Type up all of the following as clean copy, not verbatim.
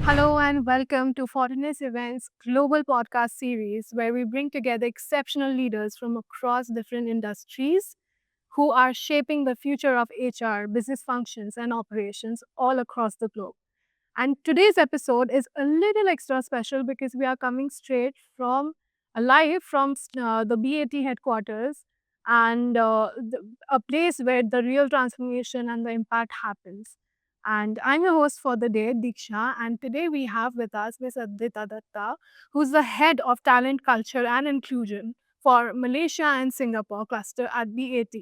Hello and welcome to Fortinus Events Global Podcast Series, where we bring together exceptional leaders from across different industries who are shaping the future of HR, business functions, and operations all across the globe. And today's episode is a little extra special because we are coming straight from live from the BAT headquarters and a place where the real transformation and the impact happens. And I'm your host for the day, Diksha. And today we have with us Ms. Adrita Datta, who's the head of talent, culture, and inclusion for Malaysia and Singapore Cluster at BAT.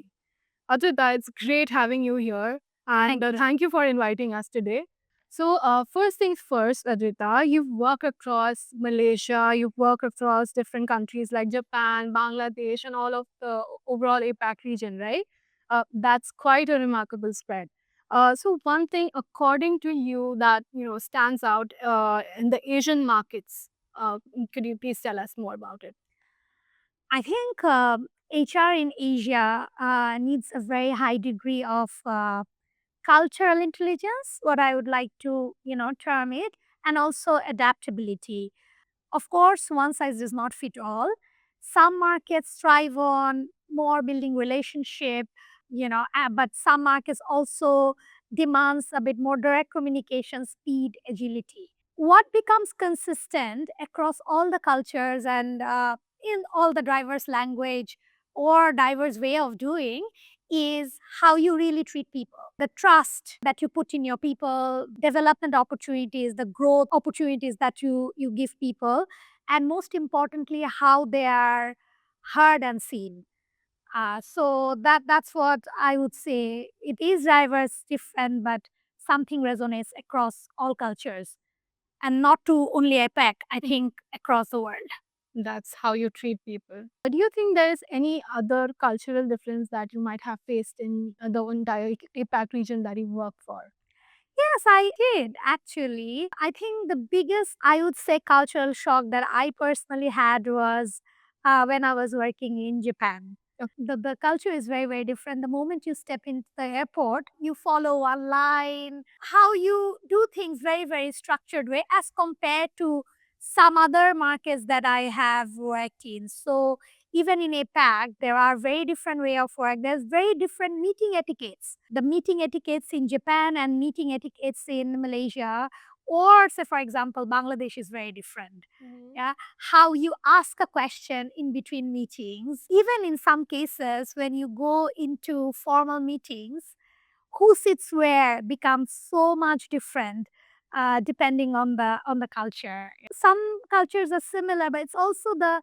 Adrita, it's great having you here. And thank you for inviting us today. So, first things first, Adrita, you've worked across Malaysia, you've worked across different countries like Japan, Bangladesh, and all of the overall APAC region, right? That's quite a remarkable spread. So, one thing, according to you, that stands out in the Asian markets, could you please tell us more about it? I think HR in Asia needs a very high degree of cultural intelligence, what I would like to, term it, and also adaptability. Of course, one size does not fit all. Some markets thrive on more building relationship, but some markets also demands a bit more direct communication, speed, agility. What becomes consistent across all the cultures and in all the diverse language or diverse way of doing is how you really treat people, the trust that you put in your people, development opportunities, the growth opportunities that you give people, and most importantly how they are heard and seen. So that's what I would say. It is diverse, different, but something resonates across all cultures and not to only APAC, I think across the world. That's how you treat people. Do you think there is any other cultural difference that you might have faced in the entire APAC region that you work for? Yes, I did actually. I think the biggest, I would say, cultural shock that I personally had was when I was working in Japan. The culture is very, very different. The moment you step into the airport, you follow one line, how you do things very, very structured way as compared to some other markets that I have worked in. So even in APAC, there are very different way of work. There's very different meeting etiquettes. The meeting etiquettes in Japan and meeting etiquettes in Malaysia, or say for example, Bangladesh is very different. Yeah, how you ask a question in between meetings, even in some cases when you go into formal meetings, who sits where becomes so much different depending on the culture. Some cultures are similar, but it's also the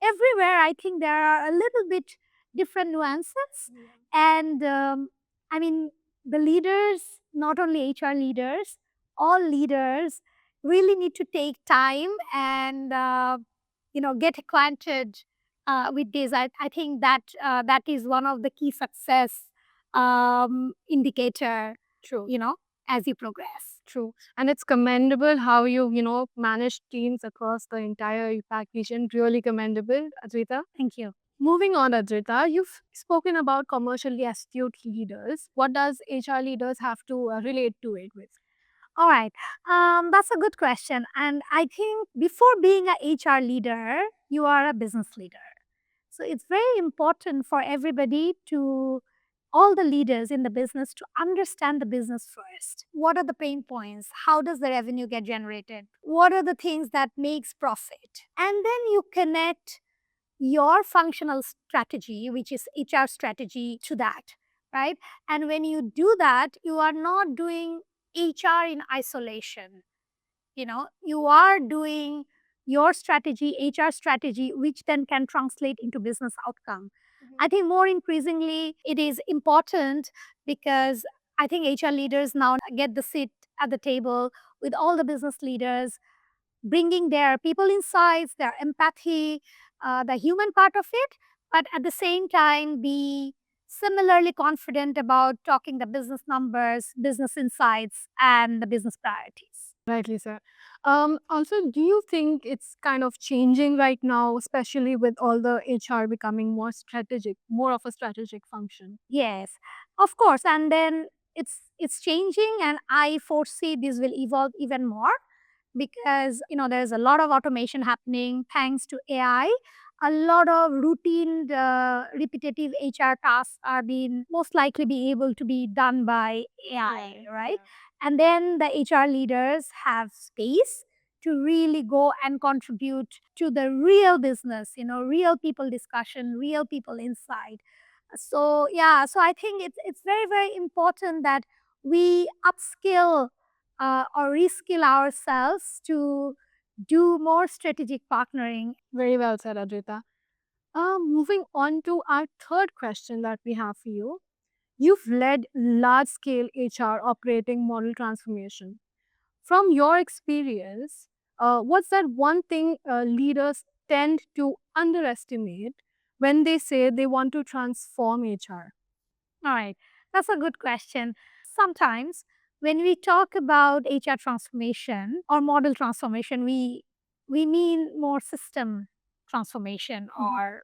everywhere. I think there are a little bit different nuances, and I mean the leaders, not only HR leaders, all leaders really need to take time and get acquainted with this. I think that that is one of the key success indicator, True. as you progress. True. And it's commendable how you manage teams across the entire APAC region. Really commendable, Adrita. Thank you. Moving on, Adrita, you've spoken about commercially astute leaders. What does HR leaders have to relate to it with? All right. That's a good question. And I think before being a HR leader, you are a business leader. So it's very important for everybody to, all the leaders in the business, to understand the business first. What are the pain points? How does the revenue get generated? What are the things that makes profit? And then you connect your functional strategy, which is HR strategy, to that, right? And when you do that, you are not doing HR in isolation. You are doing your strategy, HR strategy, which then can translate into business outcome. I think more increasingly it is important because I think HR leaders now get the seat at the table with all the business leaders, bringing their people insights, their empathy, the human part of it, but at the same time be similarly confident about talking the business numbers, business insights, and the business priorities. Right, Lisa. Also, do you think it's kind of changing right now, especially with all the HR becoming more strategic, more of a strategic function? Yes, of course. And then it's changing, and I foresee this will evolve even more because there's a lot of automation happening thanks to AI. A lot of routine repetitive HR tasks are being most likely be able to be done by AI, right? And then the HR leaders have space to really go and contribute to the real business, real people discussion, real people insight. So yeah, so I think it's very, very important that we upskill or reskill ourselves to do more strategic partnering. Very well said, Adrita. Moving on to our third question that we have for you. You've led large scale HR operating model transformation. From your experience, what's that one thing leaders tend to underestimate when they say they want to transform HR? All right, that's a good question. Sometimes when we talk about HR transformation or model transformation, we mean more system transformation or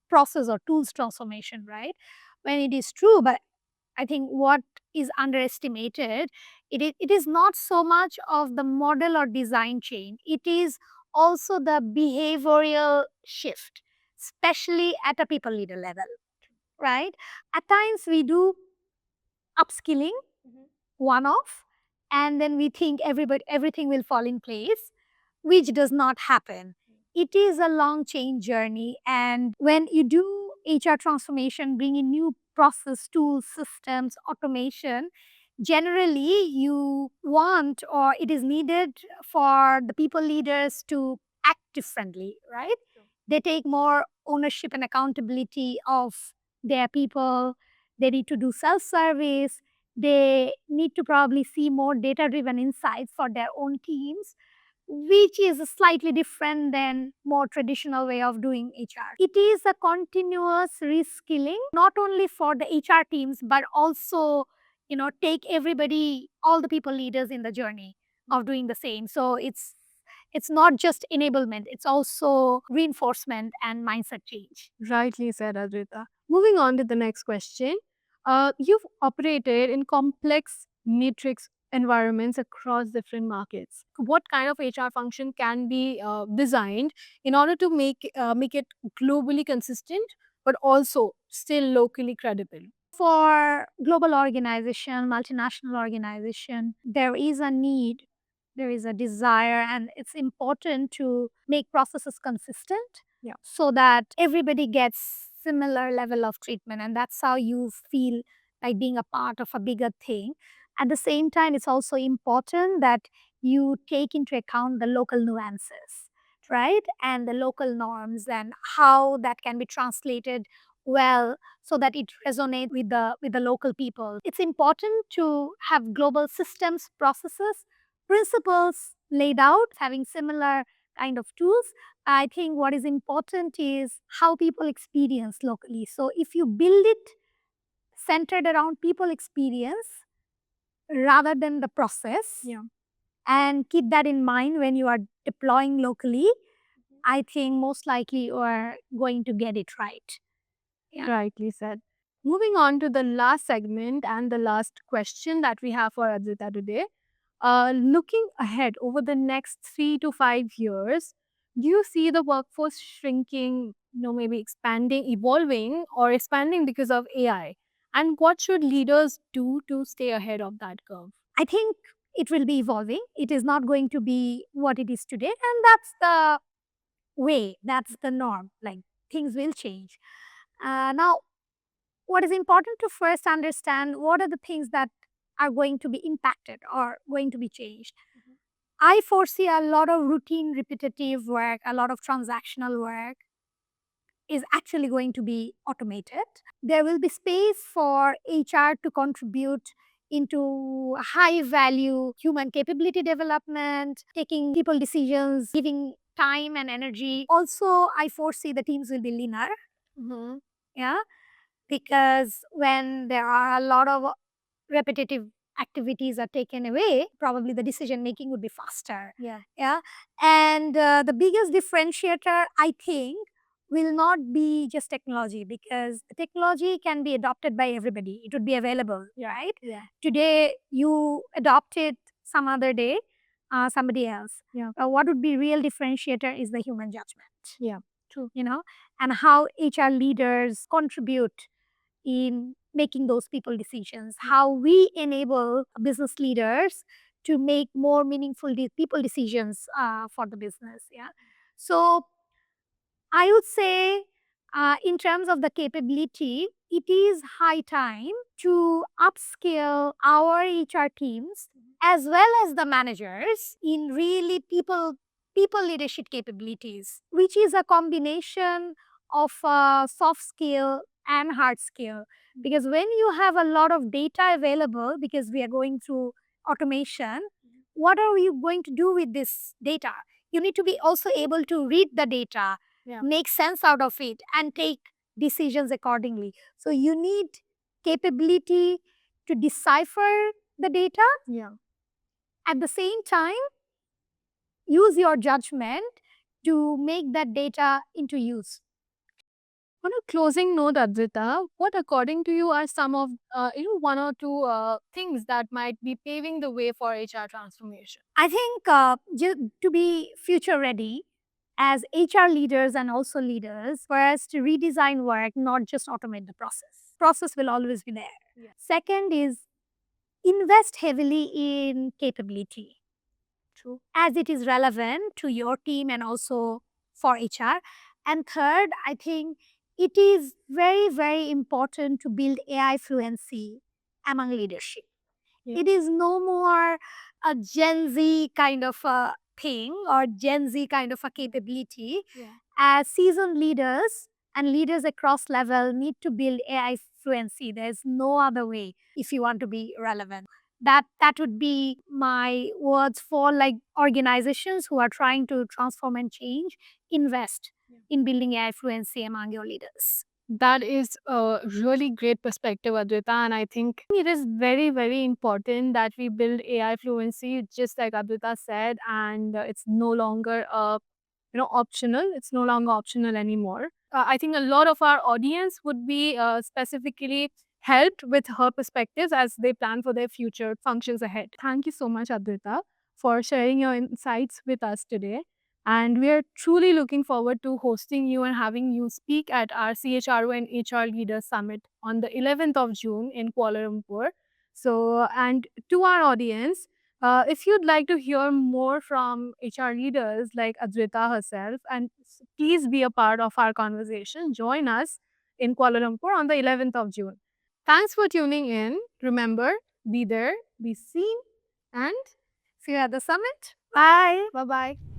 process or tools transformation, right? When it is true, but I think what is underestimated, it is not so much of the model or design change. It is also the behavioral shift, especially at a people leader level, right? At times we do upskilling, one off, and then we think everything will fall in place, which does not happen. It is a long change journey, and when you do HR transformation, bring in new process, tools, systems, automation, generally you want or it is needed for the people leaders to act differently, right? They take more ownership and accountability of their people. They need to do self service. They need to probably see more data driven insights for their own teams, which is slightly different than more traditional way of doing HR. It is a continuous reskilling, not only for the HR teams, but also, take everybody, all the people leaders in the journey of doing the same. So it's not just enablement, it's also reinforcement and mindset change. Rightly said, Adrita. Moving on to the next question. You've operated in complex matrix environments across different markets. What kind of HR function can be designed in order to make it globally consistent, but also still locally credible? For global organization, multinational organization, there is a need, there is a desire, and it's important to make processes consistent. Yeah. So that everybody gets similar level of treatment, and that's how you feel like being a part of a bigger thing. At the same time, it's also important that you take into account the local nuances, right? And the local norms and how that can be translated well so that it resonates with the local people. It's important to have global systems, processes, principles laid out, having similar kind of tools. I think what is important is how people experience locally. So if you build it centered around people experience rather than the process, Yeah. and keep that in mind when you are deploying locally, I think most likely you are going to get it right. Yeah. Rightly said. Moving on to the last segment and the last question that we have for Adrita today. Looking ahead over the next 3 to 5 years, do you see the workforce shrinking, maybe expanding, evolving, or expanding because of AI? And what should leaders do to stay ahead of that curve? I think it will be evolving. It is not going to be what it is today. And that's the way, that's the norm. Like things will change. Now, what is important to first understand what are the things that are going to be impacted or going to be changed. I foresee a lot of routine, repetitive work, a lot of transactional work is actually going to be automated. There will be space for HR to contribute into high value human capability development, taking people decisions, giving time and energy. Also, I foresee the teams will be leaner. Yeah, because when there are a lot of repetitive activities are taken away, probably the decision making would be faster. Yeah. And the biggest differentiator, I think, will not be just technology, because the technology can be adopted by everybody. It would be available, right? Yeah. Today, you adopt it some other day. somebody else. Yeah. What would be real differentiator is the human judgment. Yeah. True. And how HR leaders contribute in making those people decisions, how we enable business leaders to make more meaningful people decisions for the business. Yeah. So I would say, in terms of the capability, it is high time to upscale our HR teams as well as the managers in really people leadership capabilities, which is a combination of soft skill and hard skill. Because when you have a lot of data available, because we are going through automation, what are you going to do with this data? You need to be also able to read the data, make sense out of it, and take decisions accordingly. So you need capability to decipher the data. Yeah. At the same time, use your judgment to make that data into use. On a closing note, Adrita, what according to you are some of one or two things that might be paving the way for HR transformation? I think to be future ready as HR leaders and also leaders, for us to redesign work, not just automate the process. Process will always be there. Yeah. Second is invest heavily in capability. True. As it is relevant to your team and also for HR. And third, I think it is very, very important to build AI fluency among leadership. Yeah. It is no more a Gen Z kind of a thing or Gen Z kind of a capability. Yeah. As seasoned leaders and leaders across level need to build AI fluency. There's no other way if you want to be relevant. That would be my words for like organizations who are trying to transform and change, invest in building AI fluency among your leaders. That is a really great perspective, Adrita. And I think it is very, very important that we build AI fluency, just like Adrita said, and it's no longer optional. It's no longer optional anymore. I think a lot of our audience would be specifically helped with her perspectives as they plan for their future functions ahead. Thank you so much, Adrita, for sharing your insights with us today. And we are truly looking forward to hosting you and having you speak at our CHRO and HR Leaders Summit on the 11th of June in Kuala Lumpur. So, and to our audience, if you'd like to hear more from HR leaders like Adrita herself, and please be a part of our conversation, join us in Kuala Lumpur on the 11th of June. Thanks for tuning in. Remember, be there, be seen, and See you at the summit. bye. Bye bye.